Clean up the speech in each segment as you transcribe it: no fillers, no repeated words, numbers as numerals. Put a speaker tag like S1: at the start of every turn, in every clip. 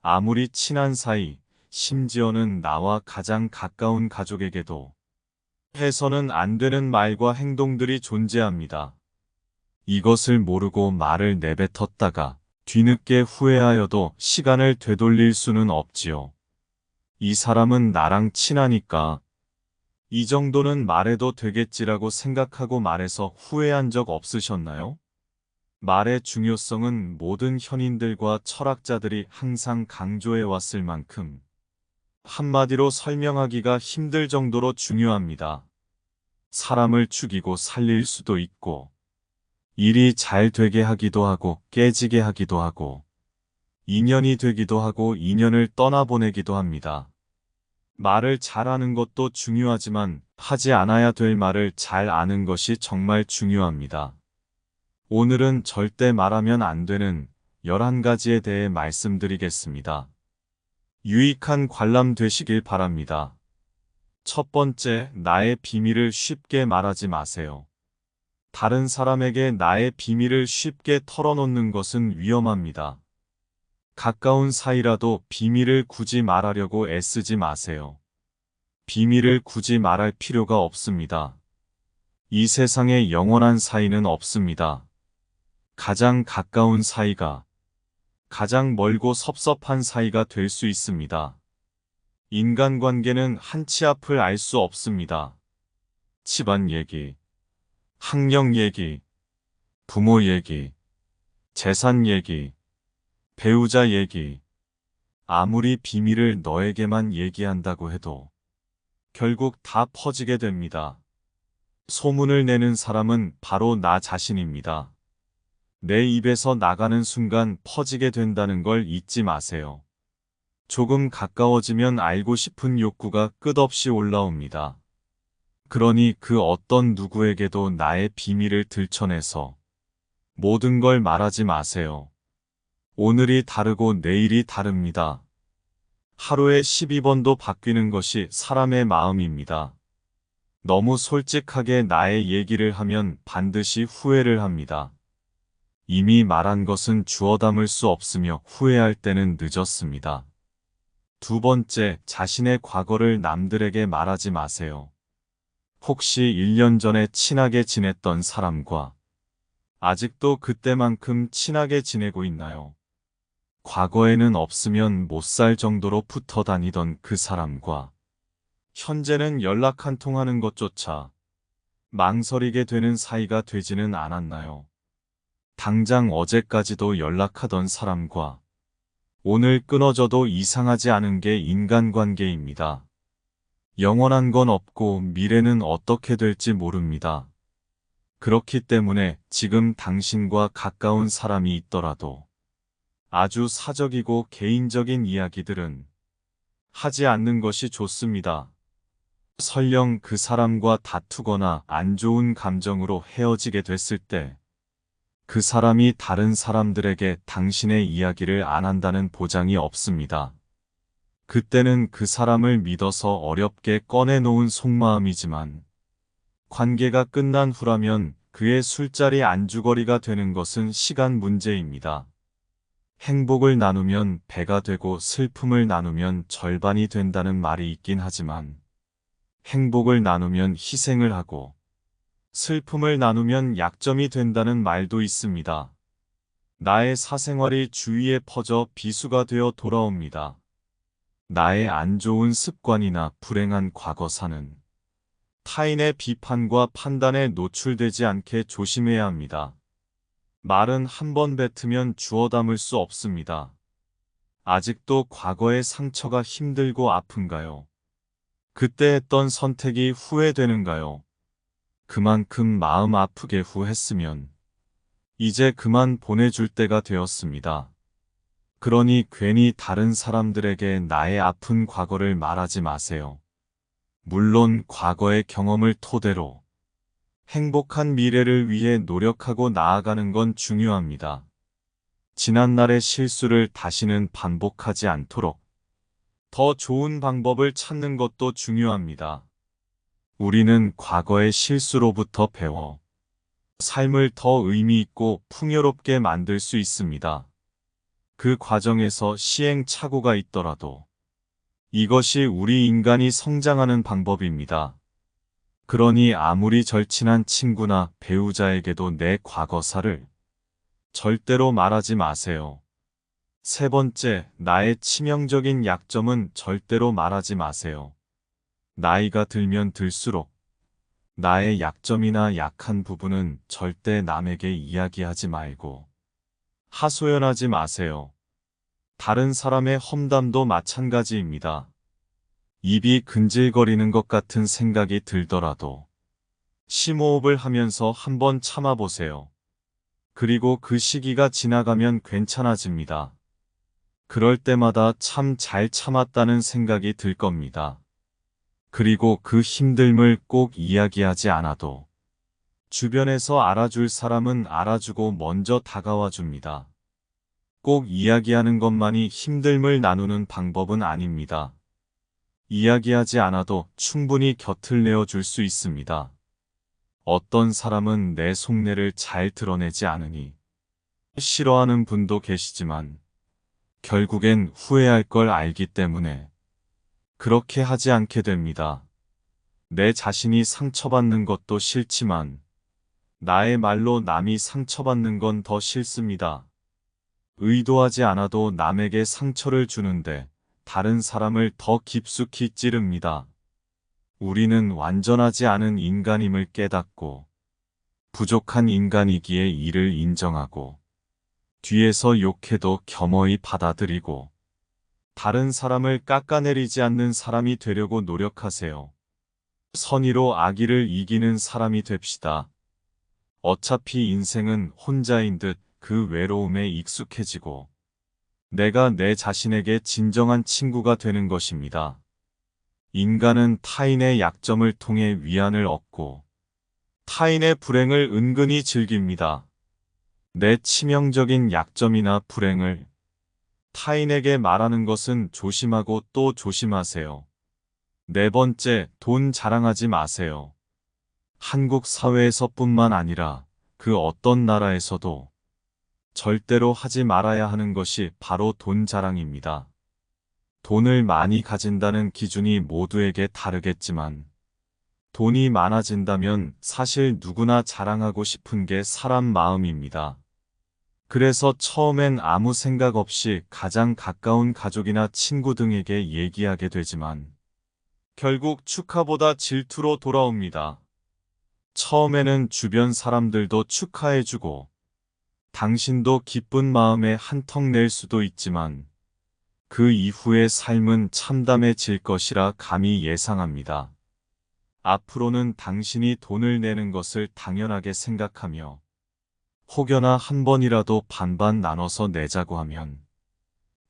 S1: 아무리 친한 사이, 심지어는 나와 가장 가까운 가족에게도 해서는 안 되는 말과 행동들이 존재합니다. 이것을 모르고 말을 내뱉었다가 뒤늦게 후회하여도 시간을 되돌릴 수는 없지요. 이 사람은 나랑 친하니까 이 정도는 말해도 되겠지라고 생각하고 말해서 후회한 적 없으셨나요? 말의 중요성은 모든 현인들과 철학자들이 항상 강조해 왔을 만큼 한마디로 설명하기가 힘들 정도로 중요합니다. 사람을 죽이고 살릴 수도 있고, 일이 잘 되게 하기도 하고 깨지게 하기도 하고, 인연이 되기도 하고 인연을 떠나보내기도 합니다. 말을 잘하는 것도 중요하지만 하지 않아야 될 말을 잘 아는 것이 정말 중요합니다. 오늘은 절대 말하면 안 되는 11가지에 대해 말씀드리겠습니다. 유익한 관람 되시길 바랍니다. 첫 번째, 나의 비밀을 쉽게 말하지 마세요. 다른 사람에게 나의 비밀을 쉽게 털어놓는 것은 위험합니다. 가까운 사이라도 비밀을 굳이 말하려고 애쓰지 마세요. 비밀을 굳이 말할 필요가 없습니다. 이 세상에 영원한 사이는 없습니다. 가장 가까운 사이가 가장 멀고 섭섭한 사이가 될 수 있습니다. 인간관계는 한 치 앞을 알 수 없습니다. 집안 얘기, 학력 얘기, 부모 얘기, 재산 얘기, 배우자 얘기, 아무리 비밀을 너에게만 얘기한다고 해도 결국 다 퍼지게 됩니다. 소문을 내는 사람은 바로 나 자신입니다. 내 입에서 나가는 순간 퍼지게 된다는 걸 잊지 마세요. 조금 가까워지면 알고 싶은 욕구가 끝없이 올라옵니다. 그러니 그 어떤 누구에게도 나의 비밀을 들춰내서 모든 걸 말하지 마세요. 오늘이 다르고 내일이 다릅니다. 하루에 12번도 바뀌는 것이 사람의 마음입니다. 너무 솔직하게 나의 얘기를 하면 반드시 후회를 합니다. 이미 말한 것은 주워 담을 수 없으며 후회할 때는 늦었습니다. 두 번째, 자신의 과거를 남들에게 말하지 마세요. 혹시 1년 전에 친하게 지냈던 사람과 아직도 그때만큼 친하게 지내고 있나요? 과거에는 없으면 못 살 정도로 붙어 다니던 그 사람과 현재는 연락 한 통 하는 것조차 망설이게 되는 사이가 되지는 않았나요? 당장 어제까지도 연락하던 사람과 오늘 끊어져도 이상하지 않은 게 인간관계입니다. 영원한 건 없고 미래는 어떻게 될지 모릅니다. 그렇기 때문에 지금 당신과 가까운 사람이 있더라도 아주 사적이고 개인적인 이야기들은 하지 않는 것이 좋습니다. 설령 그 사람과 다투거나 안 좋은 감정으로 헤어지게 됐을 때 그 사람이 다른 사람들에게 당신의 이야기를 안 한다는 보장이 없습니다. 그때는 그 사람을 믿어서 어렵게 꺼내놓은 속마음이지만 관계가 끝난 후라면 그의 술자리 안주거리가 되는 것은 시간 문제입니다. 행복을 나누면 배가 되고 슬픔을 나누면 절반이 된다는 말이 있긴 하지만 행복을 나누면 희생을 하고 슬픔을 나누면 약점이 된다는 말도 있습니다. 나의 사생활이 주위에 퍼져 비수가 되어 돌아옵니다. 나의 안 좋은 습관이나 불행한 과거사는 타인의 비판과 판단에 노출되지 않게 조심해야 합니다. 말은 한 번 뱉으면 주워 담을 수 없습니다. 아직도 과거의 상처가 힘들고 아픈가요? 그때 했던 선택이 후회되는가요? 그만큼 마음 아프게 후했으면 이제 그만 보내줄 때가 되었습니다. 그러니 괜히 다른 사람들에게 나의 아픈 과거를 말하지 마세요. 물론 과거의 경험을 토대로 행복한 미래를 위해 노력하고 나아가는 건 중요합니다. 지난날의 실수를 다시는 반복하지 않도록 더 좋은 방법을 찾는 것도 중요합니다. 우리는 과거의 실수로부터 배워 삶을 더 의미 있고 풍요롭게 만들 수 있습니다. 그 과정에서 시행착오가 있더라도 이것이 우리 인간이 성장하는 방법입니다. 그러니 아무리 절친한 친구나 배우자에게도 내 과거사를 절대로 말하지 마세요. 세 번째, 나의 치명적인 약점은 절대로 말하지 마세요. 나이가 들면 들수록 나의 약점이나 약한 부분은 절대 남에게 이야기하지 말고 하소연하지 마세요. 다른 사람의 험담도 마찬가지입니다. 입이 근질거리는 것 같은 생각이 들더라도 심호흡을 하면서 한번 참아보세요. 그리고 그 시기가 지나가면 괜찮아집니다. 그럴 때마다 참 잘 참았다는 생각이 들 겁니다. 그리고 그 힘듦을 꼭 이야기하지 않아도 주변에서 알아줄 사람은 알아주고 먼저 다가와 줍니다. 꼭 이야기하는 것만이 힘듦을 나누는 방법은 아닙니다. 이야기하지 않아도 충분히 곁을 내어줄 수 있습니다. 어떤 사람은 내 속내를 잘 드러내지 않으니 싫어하는 분도 계시지만 결국엔 후회할 걸 알기 때문에 그렇게 하지 않게 됩니다. 내 자신이 상처받는 것도 싫지만 나의 말로 남이 상처받는 건 더 싫습니다. 의도하지 않아도 남에게 상처를 주는데 다른 사람을 더 깊숙이 찌릅니다. 우리는 완전하지 않은 인간임을 깨닫고 부족한 인간이기에 이를 인정하고 뒤에서 욕해도 겸허히 받아들이고 다른 사람을 깎아내리지 않는 사람이 되려고 노력하세요. 선의로 악의를 이기는 사람이 됩시다. 어차피 인생은 혼자인 듯 그 외로움에 익숙해지고 내가 내 자신에게 진정한 친구가 되는 것입니다. 인간은 타인의 약점을 통해 위안을 얻고 타인의 불행을 은근히 즐깁니다. 내 치명적인 약점이나 불행을 타인에게 말하는 것은 조심하고 또 조심하세요. 네 번째, 돈 자랑하지 마세요. 한국 사회에서뿐만 아니라 그 어떤 나라에서도 절대로 하지 말아야 하는 것이 바로 돈 자랑입니다. 돈을 많이 가진다는 기준이 모두에게 다르겠지만 돈이 많아진다면 사실 누구나 자랑하고 싶은 게 사람 마음입니다. 그래서 처음엔 아무 생각 없이 가장 가까운 가족이나 친구 등에게 얘기하게 되지만 결국 축하보다 질투로 돌아옵니다. 처음에는 주변 사람들도 축하해주고 당신도 기쁜 마음에 한턱 낼 수도 있지만 그 이후의 삶은 참담해질 것이라 감히 예상합니다. 앞으로는 당신이 돈을 내는 것을 당연하게 생각하며 혹여나 한 번이라도 반반 나눠서 내자고 하면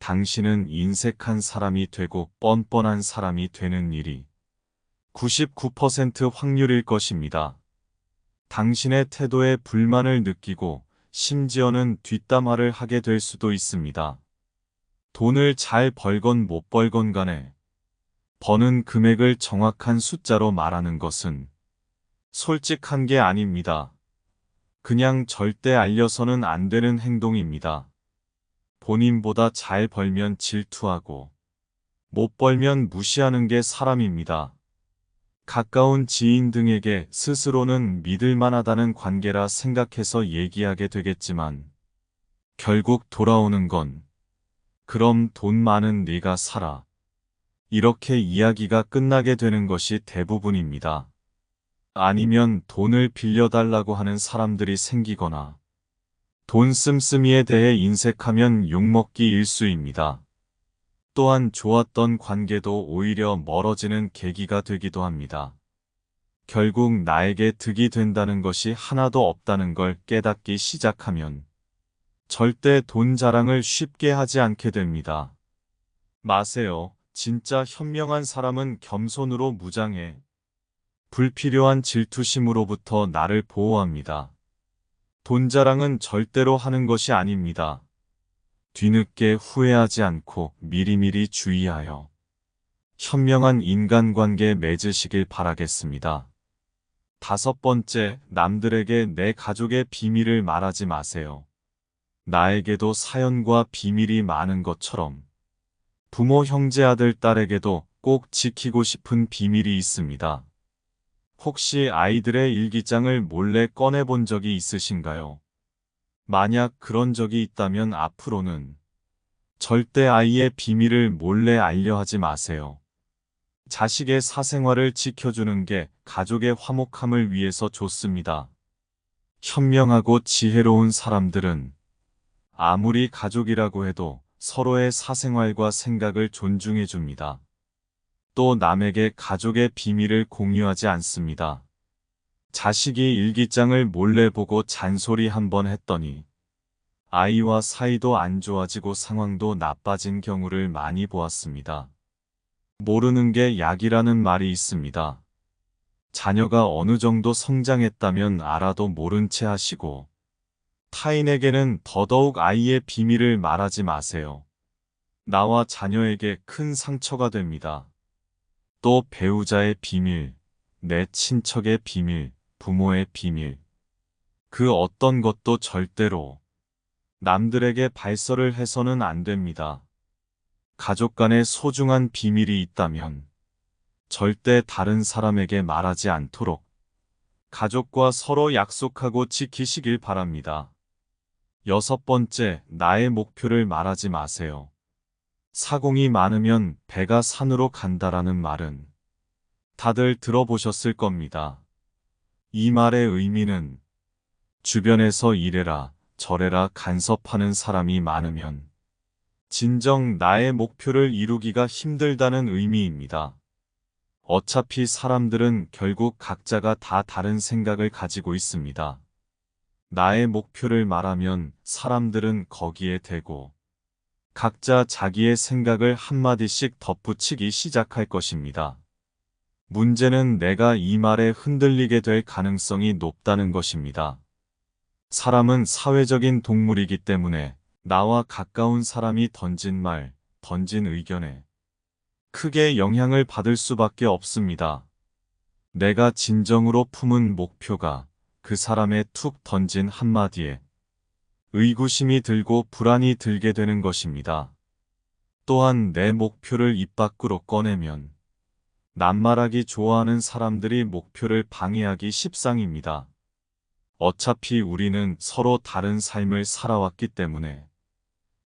S1: 당신은 인색한 사람이 되고 뻔뻔한 사람이 되는 일이 99% 확률일 것입니다. 당신의 태도에 불만을 느끼고 심지어는 뒷담화를 하게 될 수도 있습니다. 돈을 잘 벌건 못 벌건 간에 버는 금액을 정확한 숫자로 말하는 것은 솔직한 게 아닙니다. 그냥 절대 알려서는 안 되는 행동입니다. 본인보다 잘 벌면 질투하고 못 벌면 무시하는 게 사람입니다. 가까운 지인 등에게 스스로는 믿을 만하다는 관계라 생각해서 얘기하게 되겠지만 결국 돌아오는 건 그럼 돈 많은 네가 살아. 이렇게 이야기가 끝나게 되는 것이 대부분입니다. 아니면 돈을 빌려달라고 하는 사람들이 생기거나 돈 씀씀이에 대해 인색하면 욕먹기 일쑤입니다. 또한 좋았던 관계도 오히려 멀어지는 계기가 되기도 합니다. 결국 나에게 득이 된다는 것이 하나도 없다는 걸 깨닫기 시작하면 절대 돈 자랑을 쉽게 하지 않게 됩니다. 마세요. 진짜 현명한 사람은 겸손으로 무장해 불필요한 질투심으로부터 나를 보호합니다. 돈 자랑은 절대로 하는 것이 아닙니다. 뒤늦게 후회하지 않고 미리미리 주의하여 현명한 인간관계 맺으시길 바라겠습니다. 다섯 번째, 남들에게 내 가족의 비밀을 말하지 마세요. 나에게도 사연과 비밀이 많은 것처럼 부모, 형제, 아들, 딸에게도 꼭 지키고 싶은 비밀이 있습니다. 혹시 아이들의 일기장을 몰래 꺼내본 적이 있으신가요? 만약 그런 적이 있다면 앞으로는 절대 아이의 비밀을 몰래 알려 하지 마세요. 자식의 사생활을 지켜주는 게 가족의 화목함을 위해서 좋습니다. 현명하고 지혜로운 사람들은 아무리 가족이라고 해도 서로의 사생활과 생각을 존중해 줍니다. 또 남에게 가족의 비밀을 공유하지 않습니다. 자식이 일기장을 몰래 보고 잔소리 한번 했더니 아이와 사이도 안 좋아지고 상황도 나빠진 경우를 많이 보았습니다. 모르는 게 약이라는 말이 있습니다. 자녀가 어느 정도 성장했다면 알아도 모른 채 하시고 타인에게는 더더욱 아이의 비밀을 말하지 마세요. 나와 자녀에게 큰 상처가 됩니다. 또 배우자의 비밀, 내 친척의 비밀, 부모의 비밀. 그 어떤 것도 절대로 남들에게 발설을 해서는 안 됩니다. 가족 간에 소중한 비밀이 있다면 절대 다른 사람에게 말하지 않도록 가족과 서로 약속하고 지키시길 바랍니다. 6번째, 나의 목표를 말하지 마세요. 사공이 많으면 배가 산으로 간다라는 말은 다들 들어보셨을 겁니다. 이 말의 의미는 주변에서 이래라 저래라 간섭하는 사람이 많으면 진정 나의 목표를 이루기가 힘들다는 의미입니다. 어차피 사람들은 결국 각자가 다 다른 생각을 가지고 있습니다. 나의 목표를 말하면 사람들은 거기에 대고 각자 자기의 생각을 한마디씩 덧붙이기 시작할 것입니다. 문제는 내가 이 말에 흔들리게 될 가능성이 높다는 것입니다. 사람은 사회적인 동물이기 때문에 나와 가까운 사람이 던진 말, 던진 의견에 크게 영향을 받을 수밖에 없습니다. 내가 진정으로 품은 목표가 그 사람의 툭 던진 한마디에 의구심이 들고 불안이 들게 되는 것입니다. 또한 내 목표를 입 밖으로 꺼내면 낱말하기 좋아하는 사람들이 목표를 방해하기 십상입니다. 어차피 우리는 서로 다른 삶을 살아왔기 때문에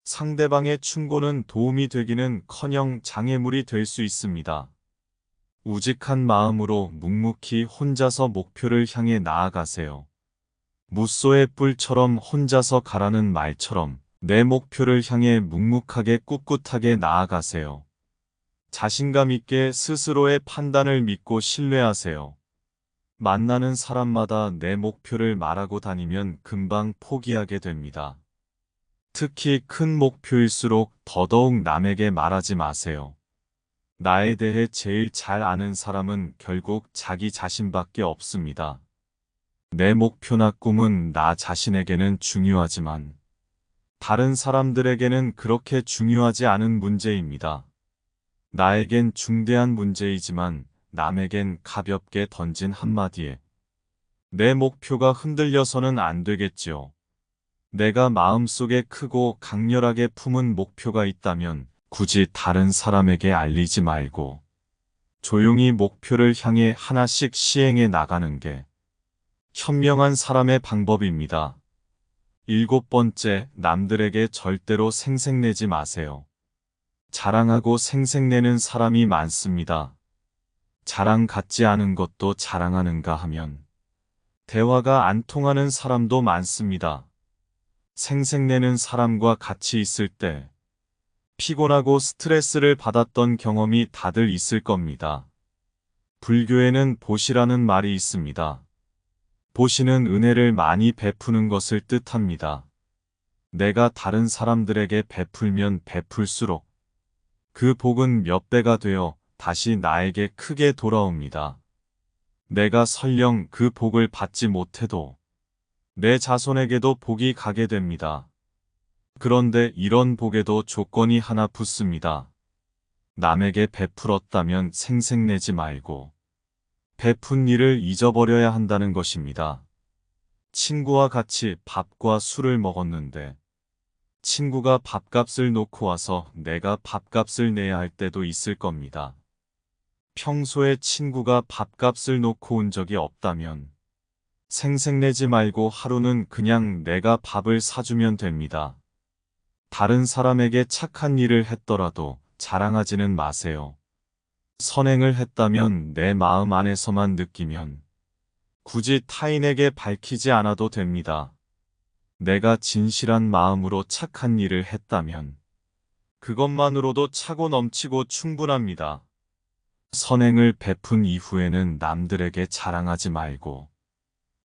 S1: 상대방의 충고는 도움이 되기는커녕 장애물이 될 수 있습니다. 우직한 마음으로 묵묵히 혼자서 목표를 향해 나아가세요. 무소의 뿔처럼 혼자서 가라는 말처럼 내 목표를 향해 묵묵하게 꿋꿋하게 나아가세요. 자신감 있게 스스로의 판단을 믿고 신뢰하세요. 만나는 사람마다 내 목표를 말하고 다니면 금방 포기하게 됩니다. 특히 큰 목표일수록 더더욱 남에게 말하지 마세요. 나에 대해 제일 잘 아는 사람은 결국 자기 자신밖에 없습니다. 내 목표나 꿈은 나 자신에게는 중요하지만 다른 사람들에게는 그렇게 중요하지 않은 문제입니다. 나에겐 중대한 문제이지만 남에겐 가볍게 던진 한마디에 내 목표가 흔들려서는 안 되겠지요. 내가 마음속에 크고 강렬하게 품은 목표가 있다면 굳이 다른 사람에게 알리지 말고 조용히 목표를 향해 하나씩 시행해 나가는 게 현명한 사람의 방법입니다. 7번째, 남들에게 절대로 생색내지 마세요. 자랑하고 생색내는 사람이 많습니다. 자랑 같지 않은 것도 자랑하는가 하면 대화가 안 통하는 사람도 많습니다. 생색내는 사람과 같이 있을 때 피곤하고 스트레스를 받았던 경험이 다들 있을 겁니다. 불교에는 보시라는 말이 있습니다. 보시는 은혜를 많이 베푸는 것을 뜻합니다. 내가 다른 사람들에게 베풀면 베풀수록 그 복은 몇 배가 되어 다시 나에게 크게 돌아옵니다. 내가 설령 그 복을 받지 못해도 내 자손에게도 복이 가게 됩니다. 그런데 이런 복에도 조건이 하나 붙습니다. 남에게 베풀었다면 생색내지 말고 베푼 일을 잊어버려야 한다는 것입니다. 친구와 같이 밥과 술을 먹었는데 친구가 밥값을 놓고 와서 내가 밥값을 내야 할 때도 있을 겁니다. 평소에 친구가 밥값을 놓고 온 적이 없다면 생색내지 말고 하루는 그냥 내가 밥을 사주면 됩니다. 다른 사람에게 착한 일을 했더라도 자랑하지는 마세요. 선행을 했다면 내 마음 안에서만 느끼면 굳이 타인에게 밝히지 않아도 됩니다. 내가 진실한 마음으로 착한 일을 했다면 그것만으로도 차고 넘치고 충분합니다. 선행을 베푼 이후에는 남들에게 자랑하지 말고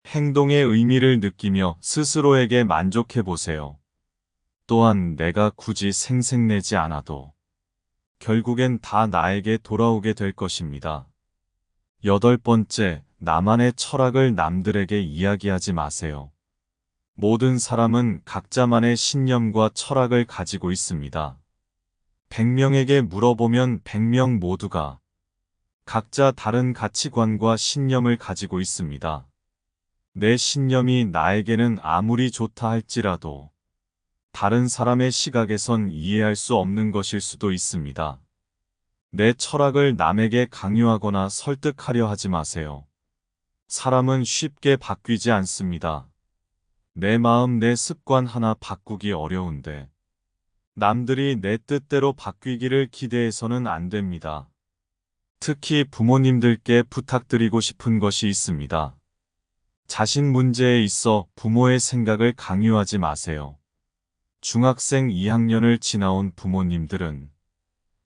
S1: 행동의 의미를 느끼며 스스로에게 만족해 보세요. 또한 내가 굳이 생색내지 않아도 결국엔 다 나에게 돌아오게 될 것입니다. 8번째, 나만의 철학을 남들에게 이야기하지 마세요. 모든 사람은 각자만의 신념과 철학을 가지고 있습니다. 100명에게 물어보면 100명 모두가 각자 다른 가치관과 신념을 가지고 있습니다. 내 신념이 나에게는 아무리 좋다 할지라도 다른 사람의 시각에선 이해할 수 없는 것일 수도 있습니다. 내 철학을 남에게 강요하거나 설득하려 하지 마세요. 사람은 쉽게 바뀌지 않습니다. 내 마음, 내 습관 하나 바꾸기 어려운데 남들이 내 뜻대로 바뀌기를 기대해서는 안 됩니다. 특히 부모님들께 부탁드리고 싶은 것이 있습니다. 자신 문제에 있어 부모의 생각을 강요하지 마세요. 중학생 2학년을 지나온 부모님들은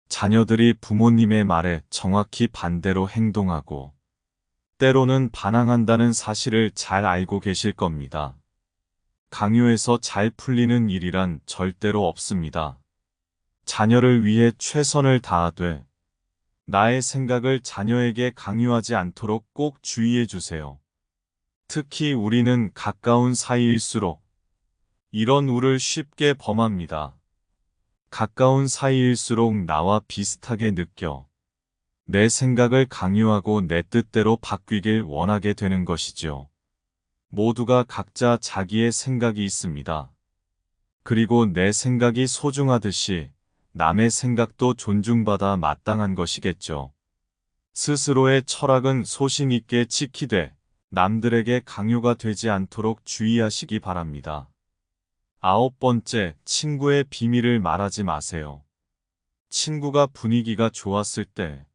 S1: 자녀들이 부모님의 말에 정확히 반대로 행동하고 때로는 반항한다는 사실을 잘 알고 계실 겁니다. 강요해서 잘 풀리는 일이란 절대로 없습니다. 자녀를 위해 최선을 다하되 나의 생각을 자녀에게 강요하지 않도록 꼭 주의해 주세요. 특히 우리는 가까운 사이일수록 이런 우를 쉽게 범합니다. 가까운 사이일수록 나와 비슷하게 느껴 내 생각을 강요하고 내 뜻대로 바뀌길 원하게 되는 것이죠. 모두가 각자 자기의 생각이 있습니다. 그리고 내 생각이 소중하듯이 남의 생각도 존중받아 마땅한 것이겠죠. 스스로의 철학은 소신 있게 지키되 남들에게 강요가 되지 않도록 주의하시기 바랍니다. 9번째, 친구의 비밀을 말하지 마세요. 친구가 분위기가 좋았을 때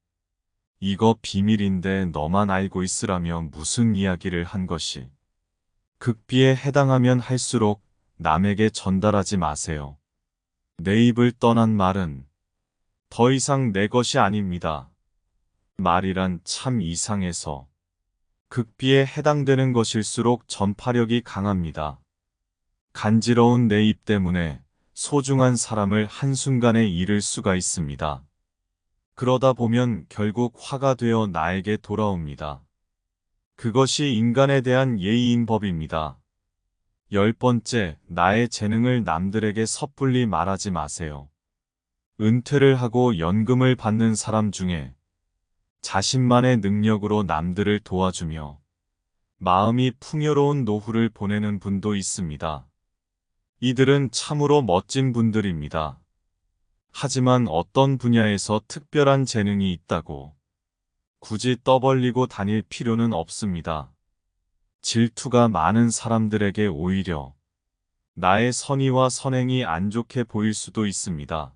S1: 이거 비밀인데 너만 알고 있으라며 무슨 이야기를 한 것이 극비에 해당하면 할수록 남에게 전달하지 마세요. 내 입을 떠난 말은 더 이상 내 것이 아닙니다. 말이란 참 이상해서 극비에 해당되는 것일수록 전파력이 강합니다. 간지러운 내 입 때문에 소중한 사람을 한순간에 잃을 수가 있습니다. 그러다 보면 결국 화가 되어 나에게 돌아옵니다. 그것이 인간에 대한 예의인 법입니다. 10번째, 나의 재능을 남들에게 섣불리 말하지 마세요. 은퇴를 하고 연금을 받는 사람 중에 자신만의 능력으로 남들을 도와주며 마음이 풍요로운 노후를 보내는 분도 있습니다. 이들은 참으로 멋진 분들입니다. 하지만 어떤 분야에서 특별한 재능이 있다고 굳이 떠벌리고 다닐 필요는 없습니다. 질투가 많은 사람들에게 오히려 나의 선의와 선행이 안 좋게 보일 수도 있습니다.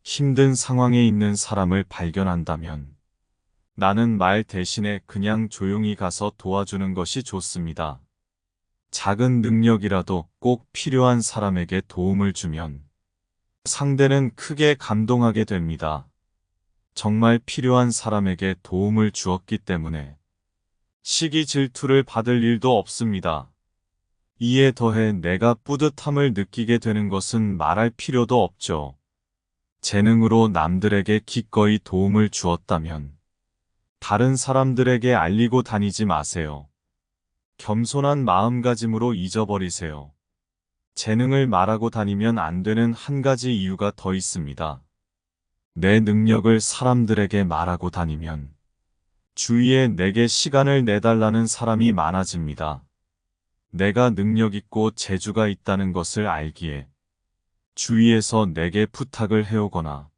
S1: 힘든 상황에 있는 사람을 발견한다면 나는 말 대신에 그냥 조용히 가서 도와주는 것이 좋습니다. 작은 능력이라도 꼭 필요한 사람에게 도움을 주면 상대는 크게 감동하게 됩니다. 정말 필요한 사람에게 도움을 주었기 때문에 시기 질투를 받을 일도 없습니다. 이에 더해 내가 뿌듯함을 느끼게 되는 것은 말할 필요도 없죠. 재능으로 남들에게 기꺼이 도움을 주었다면 다른 사람들에게 알리고 다니지 마세요. 겸손한 마음가짐으로 잊어버리세요. 재능을 말하고 다니면 안 되는 한 가지 이유가 더 있습니다. 내 능력을 사람들에게 말하고 다니면 주위에 내게 시간을 내달라는 사람이 많아집니다. 내가 능력 있고 재주가 있다는 것을 알기에 주위에서 내게 부탁을 해오거나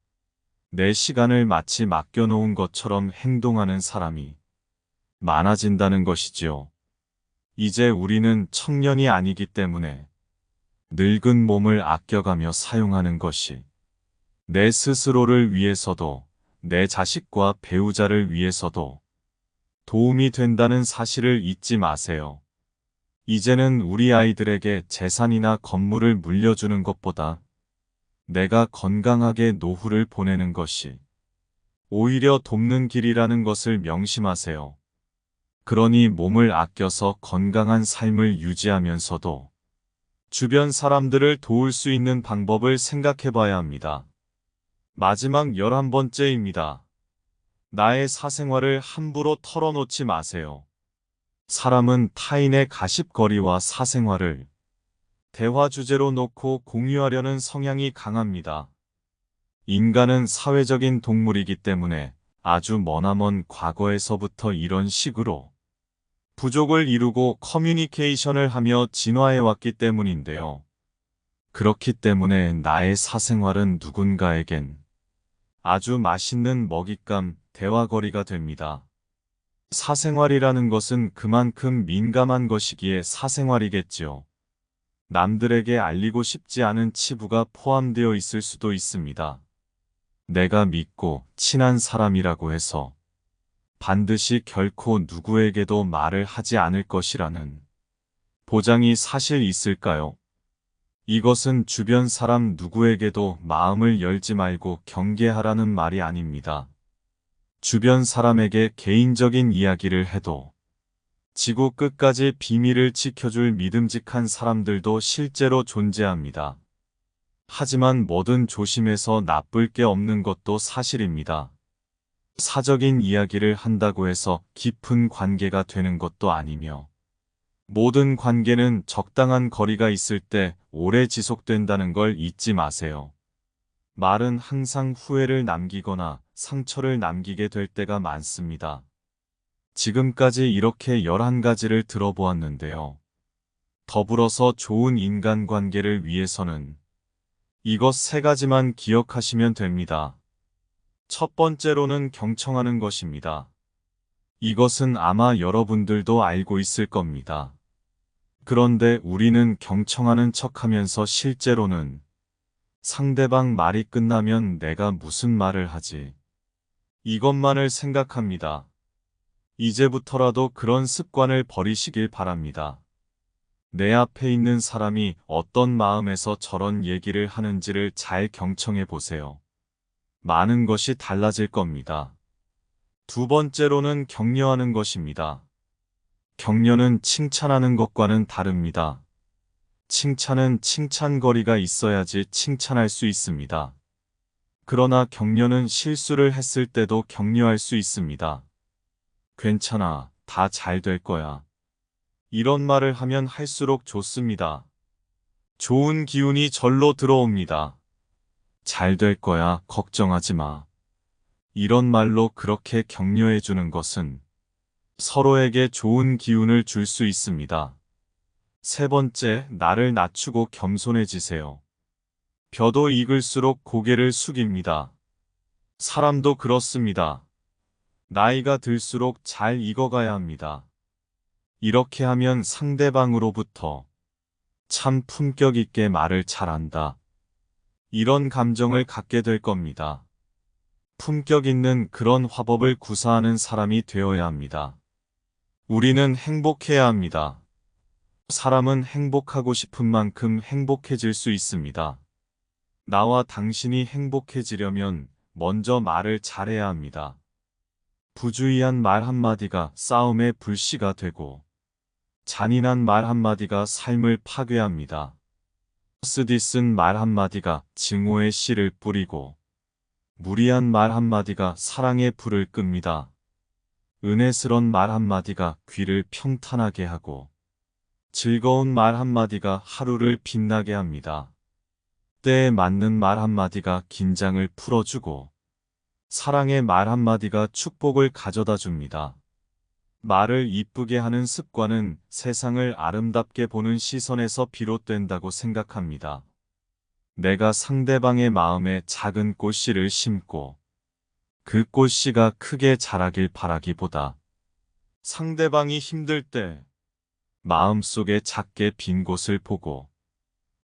S1: 내 시간을 마치 맡겨놓은 것처럼 행동하는 사람이 많아진다는 것이지요. 이제 우리는 청년이 아니기 때문에 늙은 몸을 아껴가며 사용하는 것이 내 스스로를 위해서도 내 자식과 배우자를 위해서도 도움이 된다는 사실을 잊지 마세요. 이제는 우리 아이들에게 재산이나 건물을 물려주는 것보다 내가 건강하게 노후를 보내는 것이 오히려 돕는 길이라는 것을 명심하세요. 그러니 몸을 아껴서 건강한 삶을 유지하면서도 주변 사람들을 도울 수 있는 방법을 생각해 봐야 합니다. 마지막 11번째입니다. 나의 사생활을 함부로 털어놓지 마세요. 사람은 타인의 가십거리와 사생활을 대화 주제로 놓고 공유하려는 성향이 강합니다. 인간은 사회적인 동물이기 때문에 아주 머나먼 과거에서부터 이런 식으로 부족을 이루고 커뮤니케이션을 하며 진화해왔기 때문인데요. 그렇기 때문에 나의 사생활은 누군가에겐 아주 맛있는 먹잇감, 대화거리가 됩니다. 사생활이라는 것은 그만큼 민감한 것이기에 사생활이겠지요. 남들에게 알리고 싶지 않은 치부가 포함되어 있을 수도 있습니다. 내가 믿고 친한 사람이라고 해서 반드시 결코 누구에게도 말을 하지 않을 것이라는 보장이 사실 있을까요? 이것은 주변 사람 누구에게도 마음을 열지 말고 경계하라는 말이 아닙니다. 주변 사람에게 개인적인 이야기를 해도 지구 끝까지 비밀을 지켜줄 믿음직한 사람들도 실제로 존재합니다. 하지만 뭐든 조심해서 나쁠 게 없는 것도 사실입니다. 사적인 이야기를 한다고 해서 깊은 관계가 되는 것도 아니며 모든 관계는 적당한 거리가 있을 때 오래 지속된다는 걸 잊지 마세요. 말은 항상 후회를 남기거나 상처를 남기게 될 때가 많습니다. 지금까지 이렇게 11가지를 들어보았는데요. 더불어서 좋은 인간관계를 위해서는 이것 3가지만 기억하시면 됩니다. 첫 번째로는 경청하는 것입니다. 이것은 아마 여러분들도 알고 있을 겁니다. 그런데 우리는 경청하는 척하면서 실제로는 상대방 말이 끝나면 내가 무슨 말을 하지? 이것만을 생각합니다. 이제부터라도 그런 습관을 버리시길 바랍니다. 내 앞에 있는 사람이 어떤 마음에서 저런 얘기를 하는지를 잘 경청해 보세요. 많은 것이 달라질 겁니다. 두 번째로는 격려하는 것입니다. 격려는 칭찬하는 것과는 다릅니다. 칭찬은 칭찬거리가 있어야지 칭찬할 수 있습니다. 그러나 격려는 실수를 했을 때도 격려할 수 있습니다. 괜찮아, 다 잘 될 거야. 이런 말을 하면 할수록 좋습니다. 좋은 기운이 절로 들어옵니다. 잘 될 거야, 걱정하지 마. 이런 말로 그렇게 격려해 주는 것은 서로에게 좋은 기운을 줄 수 있습니다. 세 번째, 나를 낮추고 겸손해지세요. 벼도 익을수록 고개를 숙입니다. 사람도 그렇습니다. 나이가 들수록 잘 익어가야 합니다. 이렇게 하면 상대방으로부터 참 품격 있게 말을 잘한다. 이런 감정을 갖게 될 겁니다. 품격 있는 그런 화법을 구사하는 사람이 되어야 합니다. 우리는 행복해야 합니다. 사람은 행복하고 싶은 만큼 행복해질 수 있습니다. 나와 당신이 행복해지려면 먼저 말을 잘해야 합니다. 부주의한 말 한마디가 싸움의 불씨가 되고 잔인한 말 한마디가 삶을 파괴합니다. 쓰디쓴 말 한마디가 증오의 씨를 뿌리고 무리한 말 한마디가 사랑의 불을 끕니다. 은혜스런 말 한마디가 귀를 평탄하게 하고 즐거운 말 한마디가 하루를 빛나게 합니다. 때에 맞는 말 한마디가 긴장을 풀어주고 사랑의 말 한마디가 축복을 가져다 줍니다. 말을 이쁘게 하는 습관은 세상을 아름답게 보는 시선에서 비롯된다고 생각합니다. 내가 상대방의 마음에 작은 꽃씨를 심고 그 꽃씨가 크게 자라길 바라기보다 상대방이 힘들 때 마음속에 작게 빈 곳을 보고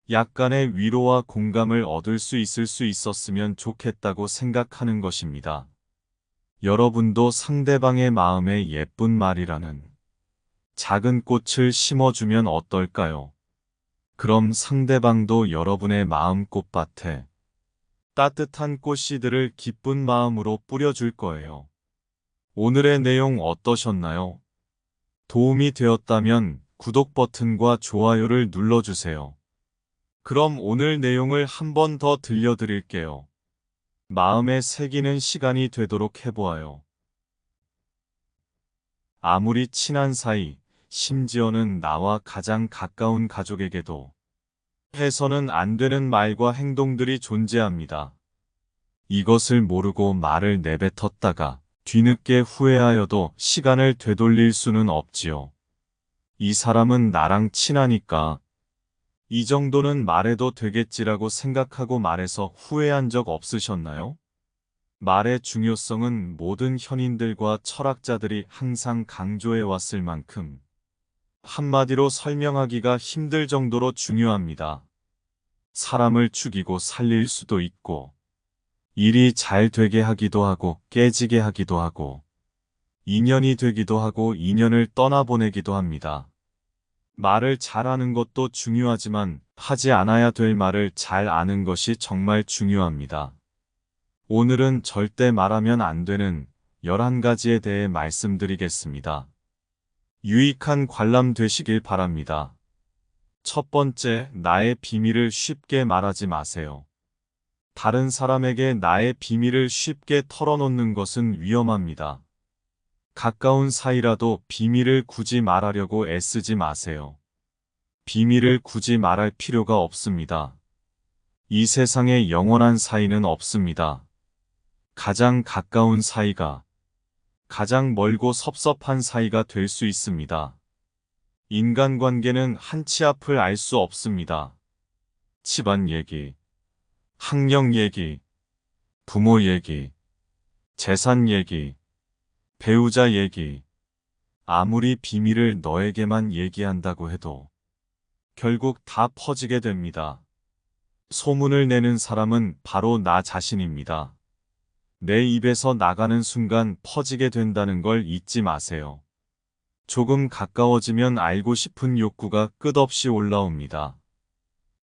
S1: 약간의 위로와 공감을 얻을 수 있었으면 좋겠다고 생각하는 것입니다. 여러분도 상대방의 마음에 예쁜 말이라는 작은 꽃을 심어주면 어떨까요? 그럼 상대방도 여러분의 마음 꽃밭에 따뜻한 꽃씨들을 기쁜 마음으로 뿌려줄 거예요. 오늘의 내용 어떠셨나요? 도움이 되었다면 구독 버튼과 좋아요를 눌러주세요. 그럼 오늘 내용을 한 번 더 들려드릴게요. 마음에 새기는 시간이 되도록 해보아요. 아무리 친한 사이, 심지어는 나와 가장 가까운 가족에게도 해서는 안 되는 말과 행동들이 존재합니다. 이것을 모르고 말을 내뱉었다가 뒤늦게 후회하여도 시간을 되돌릴 수는 없지요. 이 사람은 나랑 친하니까 이 정도는 말해도 되겠지라고 생각하고 말해서 후회한 적 없으셨나요? 말의 중요성은 모든 현인들과 철학자들이 항상 강조해 왔을 만큼 한마디로 설명하기가 힘들 정도로 중요합니다. 사람을 죽이고 살릴 수도 있고, 일이 잘 되게 하기도 하고 깨지게 하기도 하고, 인연이 되기도 하고 인연을 떠나보내기도 합니다. 말을 잘하는 것도 중요하지만 하지 않아야 될 말을 잘 아는 것이 정말 중요합니다. 오늘은 절대 말하면 안 되는 11가지에 대해 말씀드리겠습니다. 유익한 관람 되시길 바랍니다. 첫 번째, 나의 비밀을 쉽게 말하지 마세요. 다른 사람에게 나의 비밀을 쉽게 털어놓는 것은 위험합니다. 가까운 사이라도 비밀을 굳이 말하려고 애쓰지 마세요. 비밀을 굳이 말할 필요가 없습니다. 이 세상에 영원한 사이는 없습니다. 가장 가까운 사이가 가장 멀고 섭섭한 사이가 될 수 있습니다. 인간관계는 한 치 앞을 알 수 없습니다. 집안 얘기, 학력 얘기, 부모 얘기, 재산 얘기, 배우자 얘기, 아무리 비밀을 너에게만 얘기한다고 해도 결국 다 퍼지게 됩니다. 소문을 내는 사람은 바로 나 자신입니다. 내 입에서 나가는 순간 퍼지게 된다는 걸 잊지 마세요. 조금 가까워지면 알고 싶은 욕구가 끝없이 올라옵니다.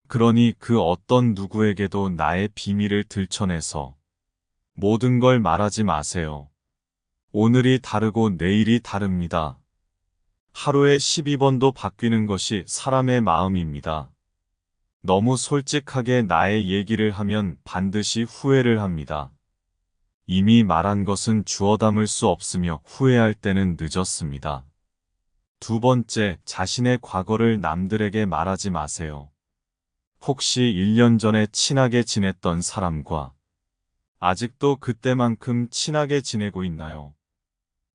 S1: 그러니 그 어떤 누구에게도 나의 비밀을 들춰내서 모든 걸 말하지 마세요. 오늘이 다르고 내일이 다릅니다. 하루에 12번도 바뀌는 것이 사람의 마음입니다. 너무 솔직하게 나의 얘기를 하면 반드시 후회를 합니다. 이미 말한 것은 주워 담을 수 없으며 후회할 때는 늦었습니다. 두 번째, 자신의 과거를 남들에게 말하지 마세요. 혹시 1년 전에 친하게 지냈던 사람과 아직도 그때만큼 친하게 지내고 있나요?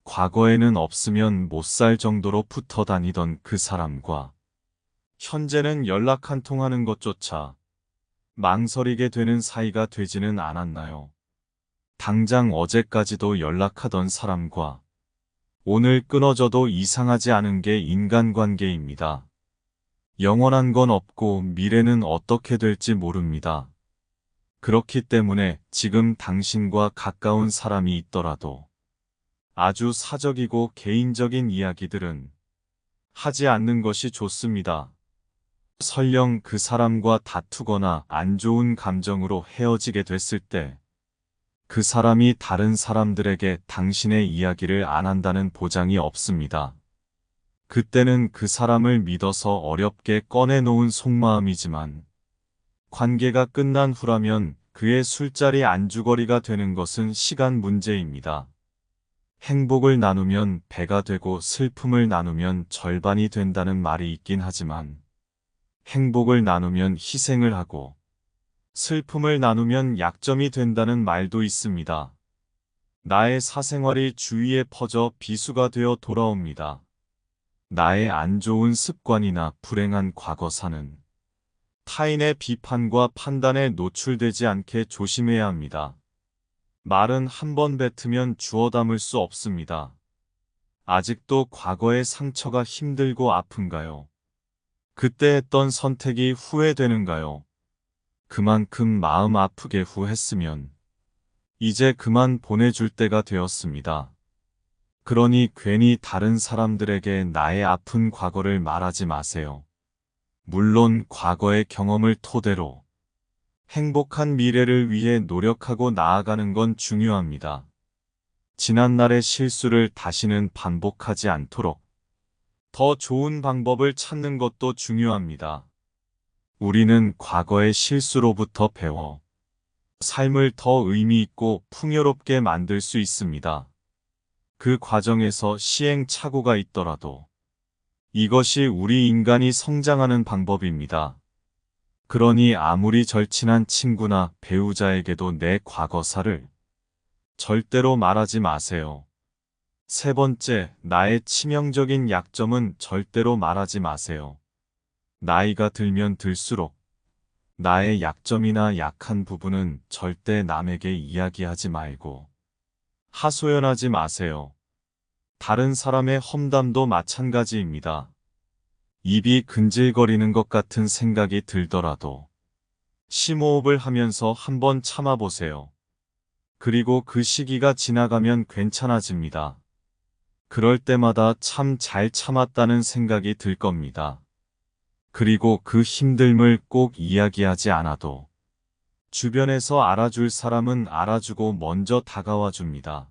S1: 과거에는 없으면 못 살 정도로 붙어 다니던 그 사람과 현재는 연락 한 통하는 것조차 망설이게 되는 사이가 되지는 않았나요? 당장 어제까지도 연락하던 사람과 오늘 끊어져도 이상하지 않은 게 인간관계입니다. 영원한 건 없고 미래는 어떻게 될지 모릅니다. 그렇기 때문에 지금 당신과 가까운 사람이 있더라도 아주 사적이고 개인적인 이야기들은 하지 않는 것이 좋습니다. 설령 그 사람과 다투거나 안 좋은 감정으로 헤어지게 됐을 때 그 사람이 다른 사람들에게 당신의 이야기를 안 한다는 보장이 없습니다. 그때는 그 사람을 믿어서 어렵게 꺼내놓은 속마음이지만 관계가 끝난 후라면 그의 술자리 안주거리가 되는 것은 시간 문제입니다. 행복을 나누면 배가 되고 슬픔을 나누면 절반이 된다는 말이 있긴 하지만 행복을 나누면 희생을 하고 슬픔을 나누면 약점이 된다는 말도 있습니다. 나의 사생활이 주위에 퍼져 비수가 되어 돌아옵니다. 나의 안 좋은 습관이나 불행한 과거사는 타인의 비판과 판단에 노출되지 않게 조심해야 합니다. 말은 한 번 뱉으면 주워 담을 수 없습니다. 아직도 과거의 상처가 힘들고 아픈가요? 그때 했던 선택이 후회되는가요? 그만큼 마음 아프게 후했으면 이제 그만 보내줄 때가 되었습니다. 그러니 괜히 다른 사람들에게 나의 아픈 과거를 말하지 마세요. 물론 과거의 경험을 토대로 행복한 미래를 위해 노력하고 나아가는 건 중요합니다. 지난날의 실수를 다시는 반복하지 않도록 더 좋은 방법을 찾는 것도 중요합니다. 우리는 과거의 실수로부터 배워 삶을 더 의미 있고 풍요롭게 만들 수 있습니다. 그 과정에서 시행착오가 있더라도 이것이 우리 인간이 성장하는 방법입니다. 그러니 아무리 절친한 친구나 배우자에게도 내 과거사를 절대로 말하지 마세요. 세 번째, 나의 치명적인 약점은 절대로 말하지 마세요. 나이가 들면 들수록 나의 약점이나 약한 부분은 절대 남에게 이야기하지 말고 하소연하지 마세요. 다른 사람의 험담도 마찬가지입니다. 입이 근질거리는 것 같은 생각이 들더라도 심호흡을 하면서 한번 참아보세요. 그리고 그 시기가 지나가면 괜찮아집니다. 그럴 때마다 참 잘 참았다는 생각이 들 겁니다. 그리고 그 힘듦을 꼭 이야기하지 않아도 주변에서 알아줄 사람은 알아주고 먼저 다가와 줍니다.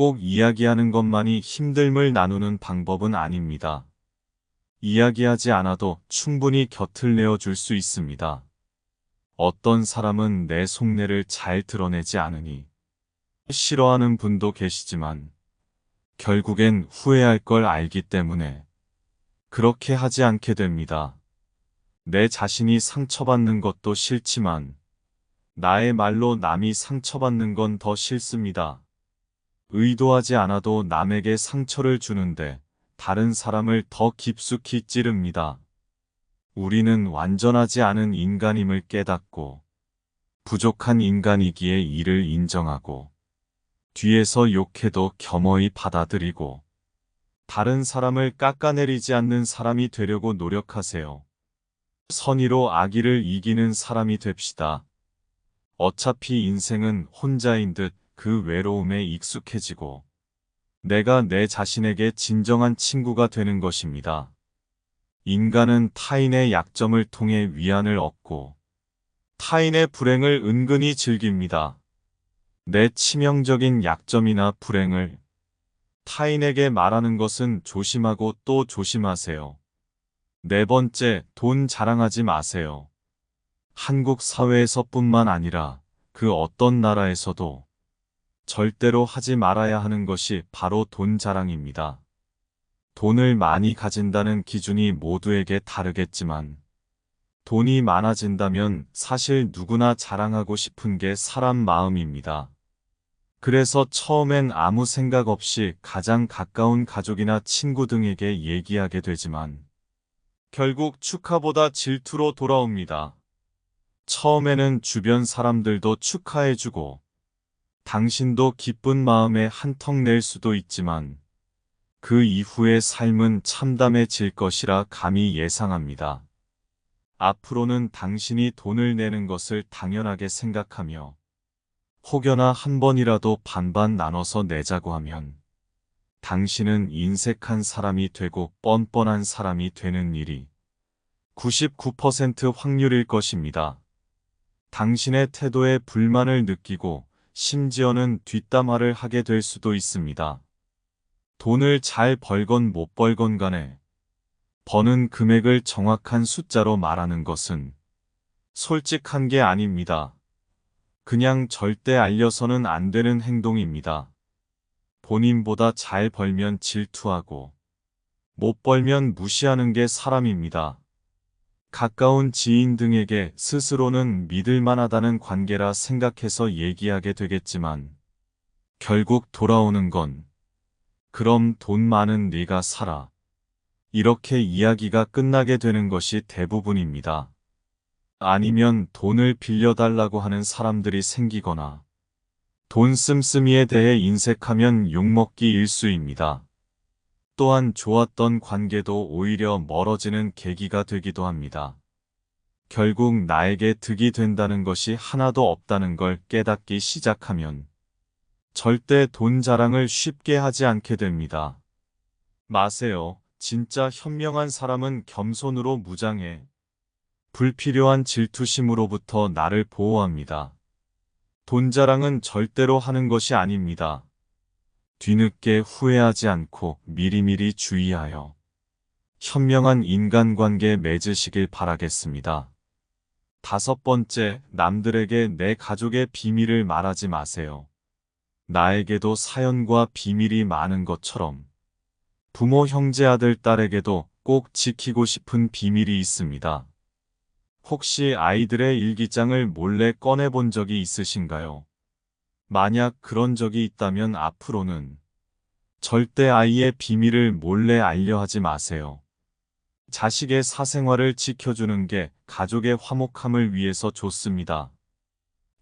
S1: 꼭 이야기하는 것만이 힘듦을 나누는 방법은 아닙니다. 이야기하지 않아도 충분히 곁을 내어줄 수 있습니다. 어떤 사람은 내 속내를 잘 드러내지 않으니 싫어하는 분도 계시지만 결국엔 후회할 걸 알기 때문에 그렇게 하지 않게 됩니다. 내 자신이 상처받는 것도 싫지만 나의 말로 남이 상처받는 건 더 싫습니다. 의도하지 않아도 남에게 상처를 주는데 다른 사람을 더 깊숙이 찌릅니다. 우리는 완전하지 않은 인간임을 깨닫고 부족한 인간이기에 이를 인정하고 뒤에서 욕해도 겸허히 받아들이고 다른 사람을 깎아내리지 않는 사람이 되려고 노력하세요. 선의로 악의를 이기는 사람이 됩시다. 어차피 인생은 혼자인 듯 그 외로움에 익숙해지고 내가 내 자신에게 진정한 친구가 되는 것입니다. 인간은 타인의 약점을 통해 위안을 얻고 타인의 불행을 은근히 즐깁니다. 내 치명적인 약점이나 불행을 타인에게 말하는 것은 조심하고 또 조심하세요. 네 번째, 돈 자랑하지 마세요. 한국 사회에서뿐만 아니라 그 어떤 나라에서도 절대로 하지 말아야 하는 것이 바로 돈 자랑입니다. 돈을 많이 가진다는 기준이 모두에게 다르겠지만 돈이 많아진다면 사실 누구나 자랑하고 싶은 게 사람 마음입니다. 그래서 처음엔 아무 생각 없이 가장 가까운 가족이나 친구 등에게 얘기하게 되지만 결국 축하보다 질투로 돌아옵니다. 처음에는 주변 사람들도 축하해주고 당신도 기쁜 마음에 한턱 낼 수도 있지만 그 이후의 삶은 참담해질 것이라 감히 예상합니다. 앞으로는 당신이 돈을 내는 것을 당연하게 생각하며 혹여나 한 번이라도 반반 나눠서 내자고 하면 당신은 인색한 사람이 되고 뻔뻔한 사람이 되는 일이 99% 확률일 것입니다. 당신의 태도에 불만을 느끼고 심지어는 뒷담화를 하게 될 수도 있습니다. 돈을 잘 벌건 못 벌건 간에 버는 금액을 정확한 숫자로 말하는 것은 솔직한 게 아닙니다. 그냥 절대 알려서는 안 되는 행동입니다. 본인보다 잘 벌면 질투하고 못 벌면 무시하는 게 사람입니다. 가까운 지인 등에게 스스로는 믿을 만하다는 관계라 생각해서 얘기하게 되겠지만 결국 돌아오는 건 그럼 돈 많은 네가 살아. 이렇게 이야기가 끝나게 되는 것이 대부분입니다. 아니면 돈을 빌려달라고 하는 사람들이 생기거나 돈 씀씀이에 대해 인색하면 욕먹기 일쑤입니다. 또한 좋았던 관계도 오히려 멀어지는 계기가 되기도 합니다. 결국 나에게 득이 된다는 것이 하나도 없다는 걸 깨닫기 시작하면 절대 돈 자랑을 쉽게 하지 않게 됩니다. 마세요. 진짜 현명한 사람은 겸손으로 무장해 불필요한 질투심으로부터 나를 보호합니다. 돈 자랑은 절대로 하는 것이 아닙니다. 뒤늦게 후회하지 않고 미리미리 주의하여 현명한 인간관계 맺으시길 바라겠습니다. 5번째, 남들에게 내 가족의 비밀을 말하지 마세요. 나에게도 사연과 비밀이 많은 것처럼 부모, 형제, 아들, 딸에게도 꼭 지키고 싶은 비밀이 있습니다. 혹시 아이들의 일기장을 몰래 꺼내본 적이 있으신가요? 만약 그런 적이 있다면 앞으로는 절대 아이의 비밀을 몰래 알려하지 마세요. 자식의 사생활을 지켜주는 게 가족의 화목함을 위해서 좋습니다.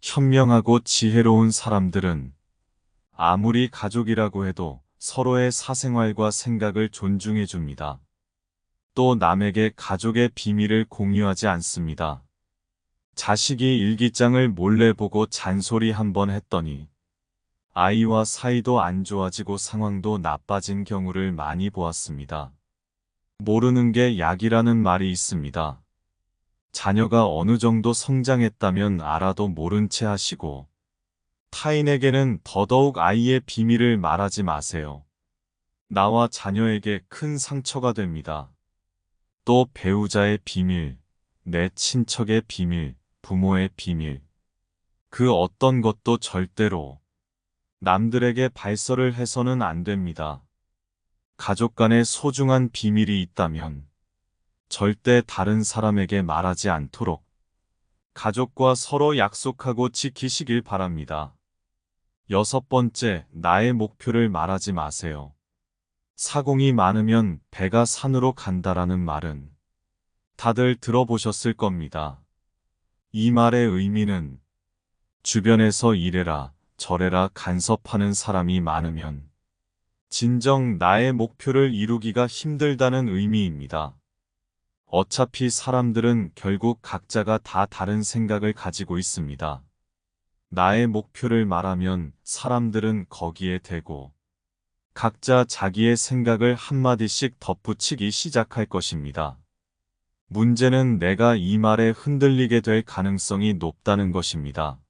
S1: 현명하고 지혜로운 사람들은 아무리 가족이라고 해도 서로의 사생활과 생각을 존중해 줍니다. 또 남에게 가족의 비밀을 공유하지 않습니다. 자식이 일기장을 몰래 보고 잔소리 한번 했더니 아이와 사이도 안 좋아지고 상황도 나빠진 경우를 많이 보았습니다. 모르는 게 약이라는 말이 있습니다. 자녀가 어느 정도 성장했다면 알아도 모른 채 하시고 타인에게는 더더욱 아이의 비밀을 말하지 마세요. 나와 자녀에게 큰 상처가 됩니다. 또 배우자의 비밀, 내 친척의 비밀, 부모의 비밀, 그 어떤 것도 절대로 남들에게 발설을 해서는 안 됩니다. 가족 간에 소중한 비밀이 있다면 절대 다른 사람에게 말하지 않도록 가족과 서로 약속하고 지키시길 바랍니다. 6번째, 나의 목표를 말하지 마세요. 사공이 많으면 배가 산으로 간다라는 말은 다들 들어보셨을 겁니다. 이 말의 의미는 주변에서 이래라 저래라 간섭하는 사람이 많으면 진정 나의 목표를 이루기가 힘들다는 의미입니다. 어차피 사람들은 결국 각자가 다 다른 생각을 가지고 있습니다. 나의 목표를 말하면 사람들은 거기에 대고 각자 자기의 생각을 한마디씩 덧붙이기 시작할 것입니다. 문제는 내가 이 말에 흔들리게 될 가능성이 높다는 것입니다.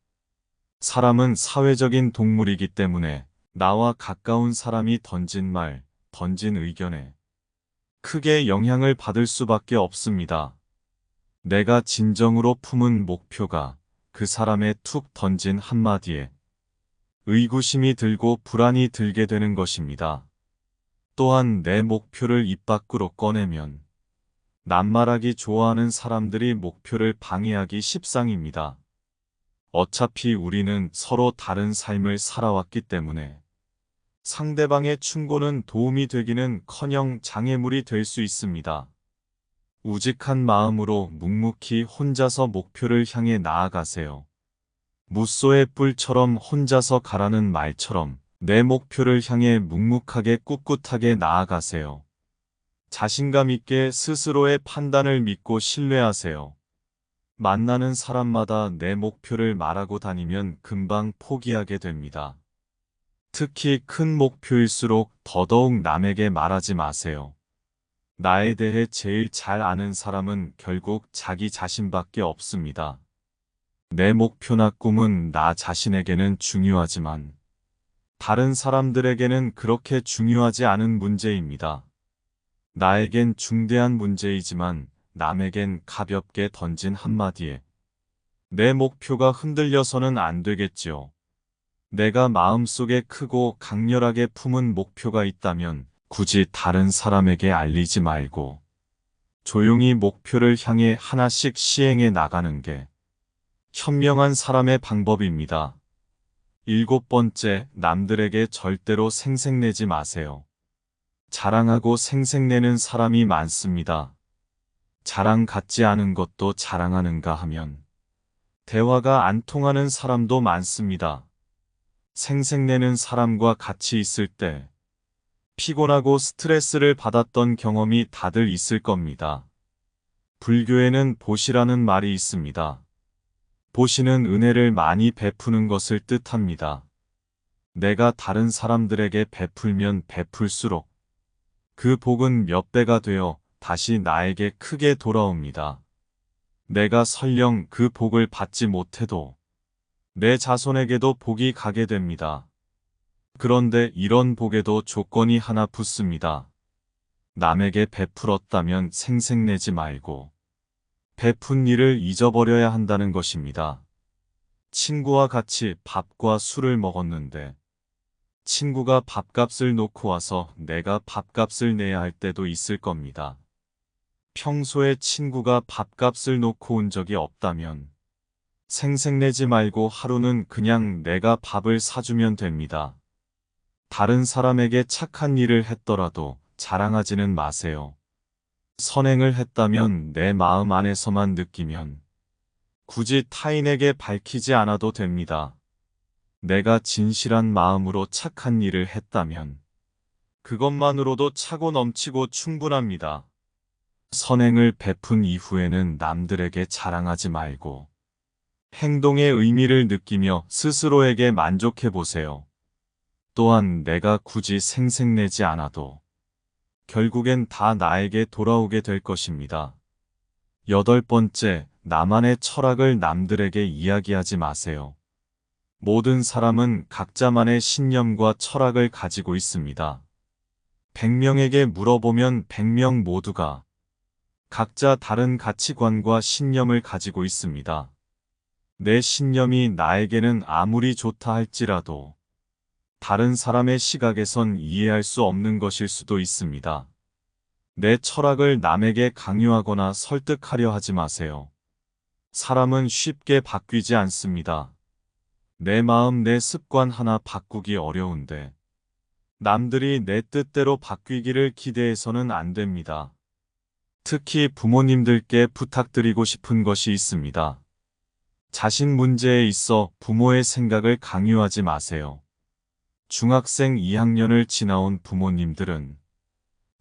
S1: 사람은 사회적인 동물이기 때문에 나와 가까운 사람이 던진 말, 던진 의견에 크게 영향을 받을 수밖에 없습니다. 내가 진정으로 품은 목표가 그 사람의 툭 던진 한마디에 의구심이 들고 불안이 들게 되는 것입니다. 또한 내 목표를 입 밖으로 꺼내면 낱말하기 좋아하는 사람들이 목표를 방해하기 십상입니다. 어차피 우리는 서로 다른 삶을 살아왔기 때문에 상대방의 충고는 도움이 되기는커녕 장애물이 될 수 있습니다. 우직한 마음으로 묵묵히 혼자서 목표를 향해 나아가세요. 무소의 뿔처럼 혼자서 가라는 말처럼 내 목표를 향해 묵묵하게 꿋꿋하게 나아가세요. 자신감 있게 스스로의 판단을 믿고 신뢰하세요. 만나는 사람마다 내 목표를 말하고 다니면 금방 포기하게 됩니다. 특히 큰 목표일수록 더더욱 남에게 말하지 마세요. 나에 대해 제일 잘 아는 사람은 결국 자기 자신밖에 없습니다. 내 목표나 꿈은 나 자신에게는 중요하지만 다른 사람들에게는 그렇게 중요하지 않은 문제입니다. 나에겐 중대한 문제이지만 남에겐 가볍게 던진 한마디에 내 목표가 흔들려서는 안 되겠지요. 내가 마음속에 크고 강렬하게 품은 목표가 있다면 굳이 다른 사람에게 알리지 말고 조용히 목표를 향해 하나씩 시행해 나가는 게 현명한 사람의 방법입니다. 7번째, 남들에게 절대로 생색내지 마세요. 자랑하고 생색내는 사람이 많습니다. 자랑 같지 않은 것도 자랑하는가 하면 대화가 안 통하는 사람도 많습니다. 생색내는 사람과 같이 있을 때 피곤하고 스트레스를 받았던 경험이 다들 있을 겁니다. 불교에는 보시라는 말이 있습니다. 보시는 은혜를 많이 베푸는 것을 뜻합니다. 내가 다른 사람들에게 베풀면 베풀수록 그 복은 몇 배가 되어 다시 나에게 크게 돌아옵니다. 내가 설령 그 복을 받지 못해도 내 자손에게도 복이 가게 됩니다. 그런데 이런 복에도 조건이 하나 붙습니다. 남에게 베풀었다면 생색내지 말고 베푼 일을 잊어버려야 한다는 것입니다. 친구와 같이 밥과 술을 먹었는데 친구가 밥값을 놓고 와서 내가 밥값을 내야 할 때도 있을 겁니다. 평소에 친구가 밥값을 놓고 온 적이 없다면 생색내지 말고 하루는 그냥 내가 밥을 사주면 됩니다. 다른 사람에게 착한 일을 했더라도 자랑하지는 마세요. 선행을 했다면 내 마음 안에서만 느끼면 굳이 타인에게 밝히지 않아도 됩니다. 내가 진실한 마음으로 착한 일을 했다면 그것만으로도 차고 넘치고 충분합니다. 선행을 베푼 이후에는 남들에게 자랑하지 말고 행동의 의미를 느끼며 스스로에게 만족해 보세요. 또한 내가 굳이 생색내지 않아도 결국엔 다 나에게 돌아오게 될 것입니다. 8번째, 나만의 철학을 남들에게 이야기하지 마세요. 모든 사람은 각자만의 신념과 철학을 가지고 있습니다. 100명에게 물어보면 100명 모두가 각자 다른 가치관과 신념을 가지고 있습니다. 내 신념이 나에게는 아무리 좋다 할지라도 다른 사람의 시각에선 이해할 수 없는 것일 수도 있습니다. 내 철학을 남에게 강요하거나 설득하려 하지 마세요. 사람은 쉽게 바뀌지 않습니다. 내 마음, 내 습관 하나 바꾸기 어려운데 남들이 내 뜻대로 바뀌기를 기대해서는 안 됩니다. 특히 부모님들께 부탁드리고 싶은 것이 있습니다. 자신 문제에 있어 부모의 생각을 강요하지 마세요. 중학생 2학년을 지나온 부모님들은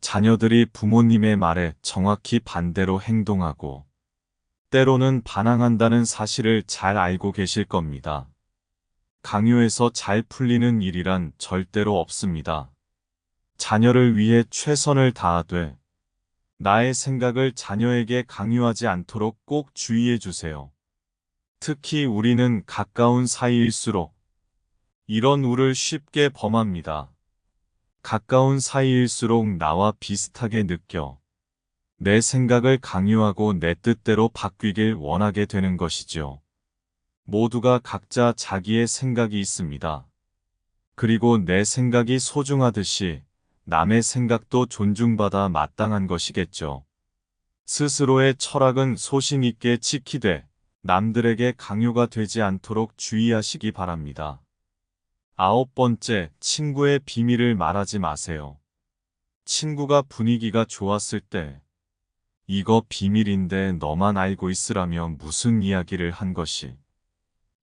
S1: 자녀들이 부모님의 말에 정확히 반대로 행동하고 때로는 반항한다는 사실을 잘 알고 계실 겁니다. 강요해서 잘 풀리는 일이란 절대로 없습니다. 자녀를 위해 최선을 다하되 나의 생각을 자녀에게 강요하지 않도록 꼭 주의해 주세요. 특히 우리는 가까운 사이일수록 이런 우를 쉽게 범합니다. 가까운 사이일수록 나와 비슷하게 느껴 내 생각을 강요하고 내 뜻대로 바뀌길 원하게 되는 것이죠. 모두가 각자 자기의 생각이 있습니다. 그리고 내 생각이 소중하듯이 남의 생각도 존중받아 마땅한 것이겠죠. 스스로의 철학은 소신 있게 지키되 남들에게 강요가 되지 않도록 주의하시기 바랍니다. 9번째, 친구의 비밀을 말하지 마세요. 친구가 분위기가 좋았을 때 이거 비밀인데 너만 알고 있으라며 무슨 이야기를 한 것이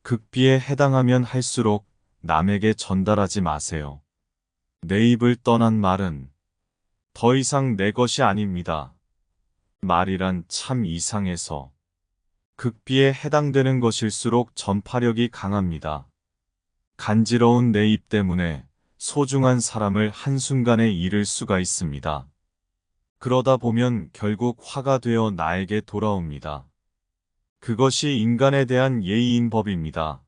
S1: 극비에 해당하면 할수록 남에게 전달하지 마세요. 내 입을 떠난 말은 더 이상 내 것이 아닙니다. 말이란 참 이상해서 극비에 해당되는 것일수록 전파력이 강합니다. 간지러운 내 입 때문에 소중한 사람을 한순간에 잃을 수가 있습니다. 그러다 보면 결국 화가 되어 나에게 돌아옵니다. 그것이 인간에 대한 예의인 법입니다.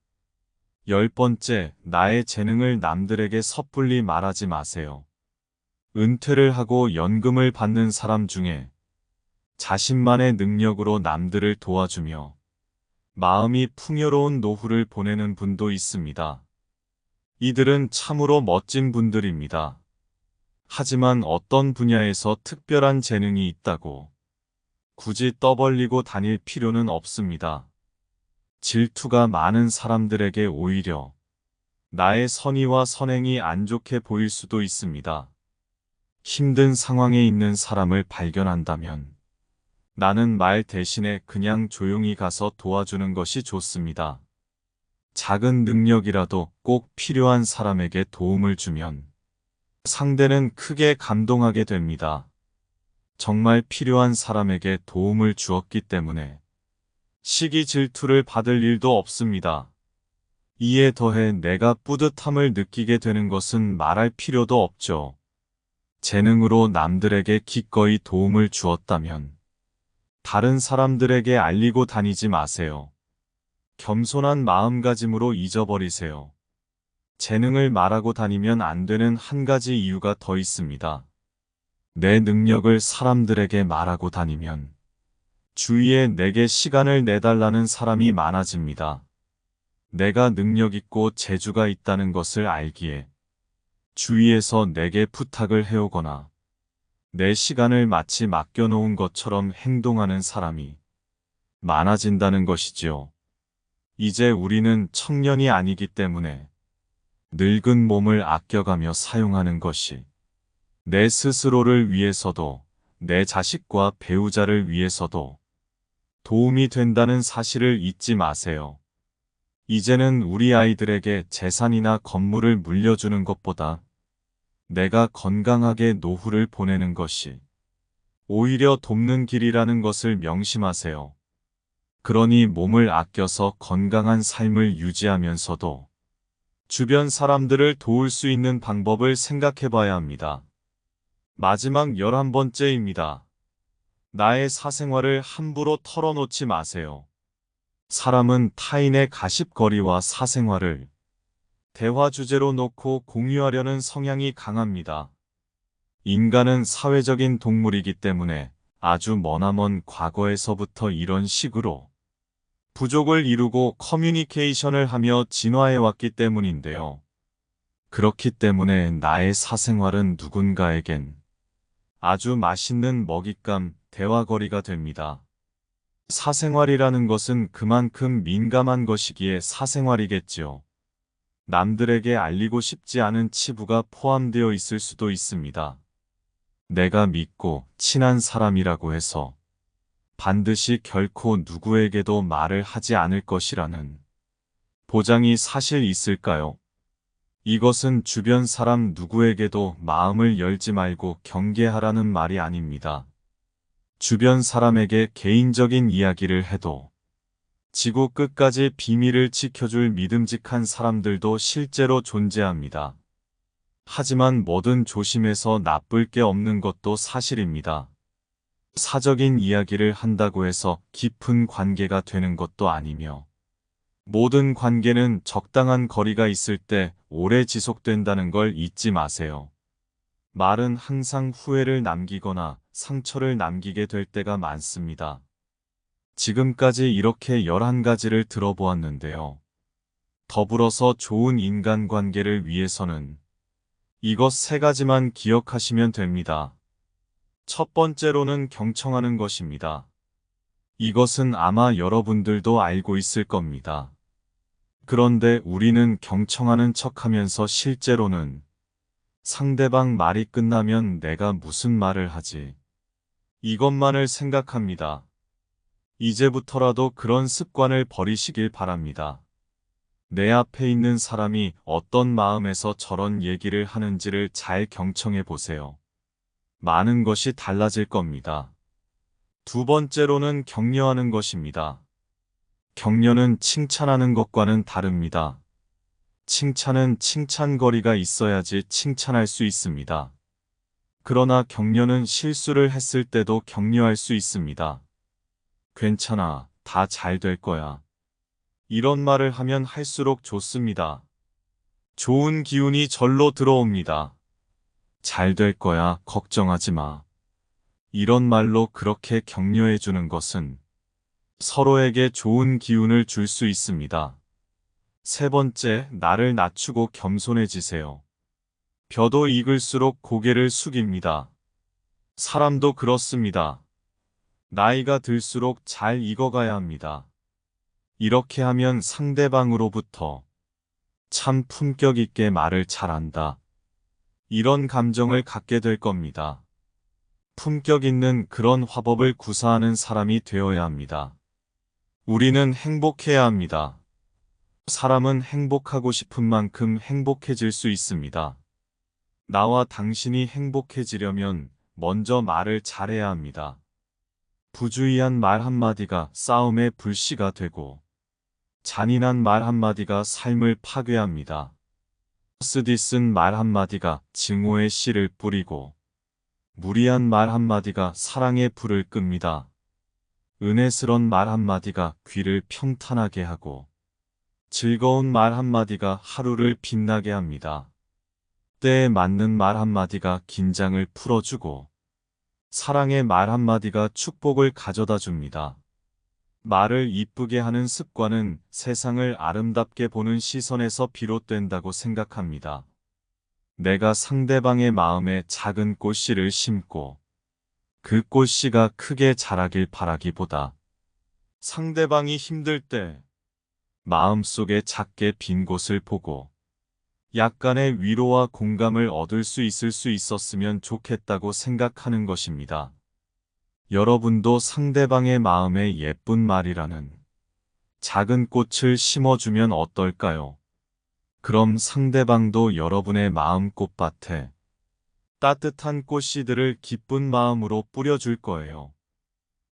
S1: 10번째, 나의 재능을 남들에게 섣불리 말하지 마세요. 은퇴를 하고 연금을 받는 사람 중에 자신만의 능력으로 남들을 도와주며 마음이 풍요로운 노후를 보내는 분도 있습니다. 이들은 참으로 멋진 분들입니다. 하지만 어떤 분야에서 특별한 재능이 있다고 굳이 떠벌리고 다닐 필요는 없습니다. 질투가 많은 사람들에게 오히려 나의 선의와 선행이 안 좋게 보일 수도 있습니다. 힘든 상황에 있는 사람을 발견한다면 나는 말 대신에 그냥 조용히 가서 도와주는 것이 좋습니다. 작은 능력이라도 꼭 필요한 사람에게 도움을 주면 상대는 크게 감동하게 됩니다. 정말 필요한 사람에게 도움을 주었기 때문에 시기 질투를 받을 일도 없습니다. 이에 더해 내가 뿌듯함을 느끼게 되는 것은 말할 필요도 없죠. 재능으로 남들에게 기꺼이 도움을 주었다면 다른 사람들에게 알리고 다니지 마세요. 겸손한 마음가짐으로 잊어버리세요. 재능을 말하고 다니면 안 되는 한 가지 이유가 더 있습니다. 내 능력을 사람들에게 말하고 다니면 주위에 내게 시간을 내달라는 사람이 많아집니다. 내가 능력 있고 재주가 있다는 것을 알기에 주위에서 내게 부탁을 해오거나 내 시간을 마치 맡겨놓은 것처럼 행동하는 사람이 많아진다는 것이지요. 이제 우리는 청년이 아니기 때문에 늙은 몸을 아껴가며 사용하는 것이 내 스스로를 위해서도 내 자식과 배우자를 위해서도 도움이 된다는 사실을 잊지 마세요. 이제는 우리 아이들에게 재산이나 건물을 물려주는 것보다 내가 건강하게 노후를 보내는 것이 오히려 돕는 길이라는 것을 명심하세요. 그러니 몸을 아껴서 건강한 삶을 유지하면서도 주변 사람들을 도울 수 있는 방법을 생각해 봐야 합니다. 마지막 11번째입니다. 나의 사생활을 함부로 털어놓지 마세요. 사람은 타인의 가십거리와 사생활을 대화 주제로 놓고 공유하려는 성향이 강합니다. 인간은 사회적인 동물이기 때문에 아주 머나먼 과거에서부터 이런 식으로 부족을 이루고 커뮤니케이션을 하며 진화해왔기 때문인데요. 그렇기 때문에 나의 사생활은 누군가에겐 아주 맛있는 먹잇감, 대화거리가 됩니다. 사생활이라는 것은 그만큼 민감한 것이기에 사생활이겠지요. 남들에게 알리고 싶지 않은 치부가 포함되어 있을 수도 있습니다. 내가 믿고 친한 사람이라고 해서 반드시 결코 누구에게도 말을 하지 않을 것이라는 보장이 사실 있을까요? 이것은 주변 사람 누구에게도 마음을 열지 말고 경계하라는 말이 아닙니다. 주변 사람에게 개인적인 이야기를 해도 지구 끝까지 비밀을 지켜줄 믿음직한 사람들도 실제로 존재합니다. 하지만 뭐든 조심해서 나쁠 게 없는 것도 사실입니다. 사적인 이야기를 한다고 해서 깊은 관계가 되는 것도 아니며 모든 관계는 적당한 거리가 있을 때 오래 지속된다는 걸 잊지 마세요. 말은 항상 후회를 남기거나 상처를 남기게 될 때가 많습니다. 지금까지 이렇게 11가지를 들어보았는데요. 더불어서 좋은 인간관계를 위해서는 이것 3가지만 기억하시면 됩니다. 첫 번째로는 경청하는 것입니다. 이것은 아마 여러분들도 알고 있을 겁니다. 그런데 우리는 경청하는 척하면서 실제로는 상대방 말이 끝나면 내가 무슨 말을 하지? 이것만을 생각합니다. 이제부터라도 그런 습관을 버리시길 바랍니다. 내 앞에 있는 사람이 어떤 마음에서 저런 얘기를 하는지를 잘 경청해 보세요. 많은 것이 달라질 겁니다. 두 번째로는 격려하는 것입니다. 격려는 칭찬하는 것과는 다릅니다. 칭찬은 칭찬거리가 있어야지 칭찬할 수 있습니다. 그러나 격려는 실수를 했을 때도 격려할 수 있습니다. 괜찮아, 다 잘 될 거야. 이런 말을 하면 할수록 좋습니다. 좋은 기운이 절로 들어옵니다. 잘 될 거야, 걱정하지 마. 이런 말로 그렇게 격려해 주는 것은 서로에게 좋은 기운을 줄 수 있습니다. 세 번째, 나를 낮추고 겸손해지세요. 벼도 익을수록 고개를 숙입니다. 사람도 그렇습니다. 나이가 들수록 잘 익어가야 합니다. 이렇게 하면 상대방으로부터 참 품격 있게 말을 잘한다. 이런 감정을 갖게 될 겁니다. 품격 있는 그런 화법을 구사하는 사람이 되어야 합니다. 우리는 행복해야 합니다. 사람은 행복하고 싶은 만큼 행복해질 수 있습니다. 나와 당신이 행복해지려면 먼저 말을 잘해야 합니다. 부주의한 말 한마디가 싸움의 불씨가 되고 잔인한 말 한마디가 삶을 파괴합니다. 쓰디쓴 말 한마디가 증오의 씨를 뿌리고 무리한 말 한마디가 사랑의 불을 끕니다. 은혜스런 말 한마디가 귀를 평탄하게 하고 즐거운 말 한마디가 하루를 빛나게 합니다. 때에 맞는 말 한마디가 긴장을 풀어주고 사랑의 말 한마디가 축복을 가져다 줍니다. 말을 이쁘게 하는 습관은 세상을 아름답게 보는 시선에서 비롯된다고 생각합니다. 내가 상대방의 마음에 작은 꽃씨를 심고 그 꽃씨가 크게 자라길 바라기보다 상대방이 힘들 때 마음속에 작게 빈 곳을 보고 약간의 위로와 공감을 얻을 수 있었으면 좋겠다고 생각하는 것입니다. 여러분도 상대방의 마음에 예쁜 말이라는 작은 꽃을 심어주면 어떨까요? 그럼 상대방도 여러분의 마음 꽃밭에 따뜻한 꽃씨들을 기쁜 마음으로 뿌려줄 거예요.